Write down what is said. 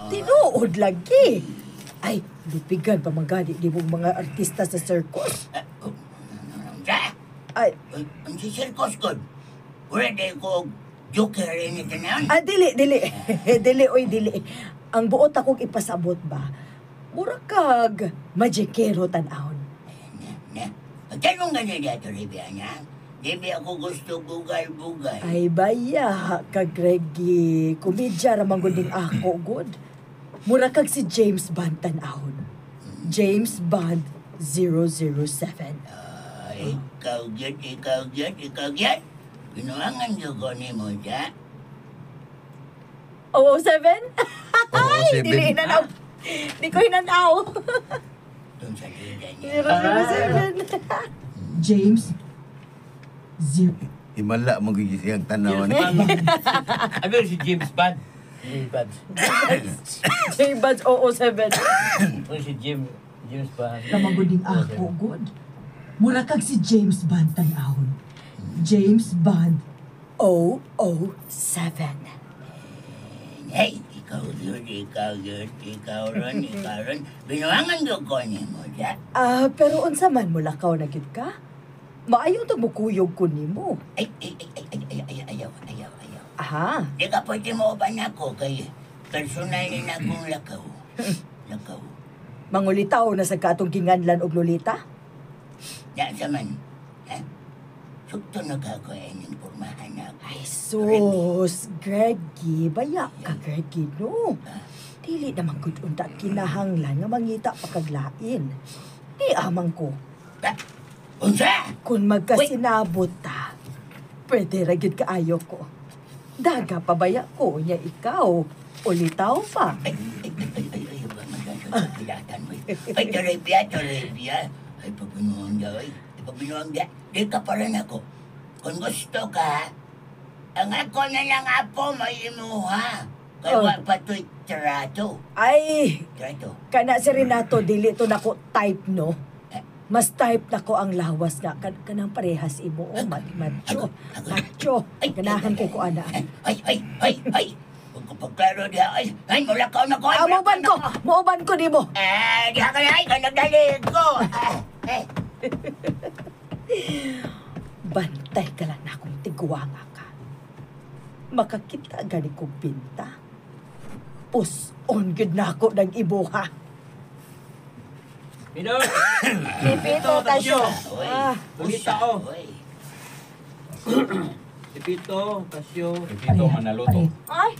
Tinuod lagi. Ay, lupigan pa magani di mong mga artista sa circus. Ay, Ang si Circus God. Pwede ko joker rin ito na yun. dili. Dili. Ang buot akong ipasabot ba? Mura kag magikero tan-aon. Tanong nga niya dito, Ribiana. Di ba ako gusto bugal-bugal? Ay, baya, kag Reggie. Kumidya ramang gunding ako, good. Mura kag si James Bond tan-aon. James Bond 007. Ikaw yan. Pinuangan niyo ko ni mo siya. 007? Ay, 007. dili na Di ko hinanaw. Doon sa lida niya. 007. James Himala magiging ang tanaw ni. Ano si James Bond? James Bond. James Bond 007. Ano si James Bond? Namaguding ako, good. Mura kag si James Bond tan-ahon. James Bond 007. Hey, ikaw ron. Binuangan niyo ko ni mo siya. Pero unsa man mo lakaw na gyud ka? Maayo to mukuyog ko nimo. Ay, ayaw. Aha. Di ka pwede mo ba na ako kay personal na akong lakaw. Mangulitaw na sa katong kinganlan og lolita? Ya sa man. Ha? Sukto na ka ko ang pormahan na ako. Ay sus, Greggy, baya ka Greggy no. Dili naman gud unta kinahanglan nga mangita pa kag lain. Di amang ko. Unsa? Kung magkasinabot ta, pwede ra gyud kaayo ko. Daga pa baya ko nya ikaw. Ulitaw pa. Ay, ba magaso sa pilatan mo. Ay, Toribia. Ay, pabinuang da. Di ka pa rin ako. Kung gusto ka, ang ako na lang apo may imuha. Kaya pato'y trato. Ay, Trato. kana si Renato, dili to nako type no. Mas type na ko ang lawas nga kanang parehas imo o macho. Ganahan kay ko ana. Ay. Pagklaro diha. Ay, wala ka na ko. Muuban ko di mo. Diha ka na. Ay, nagdalig ko. Bantay ka lang na akong tiguanga ka. Makakita gani ko binta. Pus-on gud na ako ng ibuha. Pino! Pipito, Tasyo. Balita ko. Si Pito, Tasyo. Pipito, manaluto. Ay,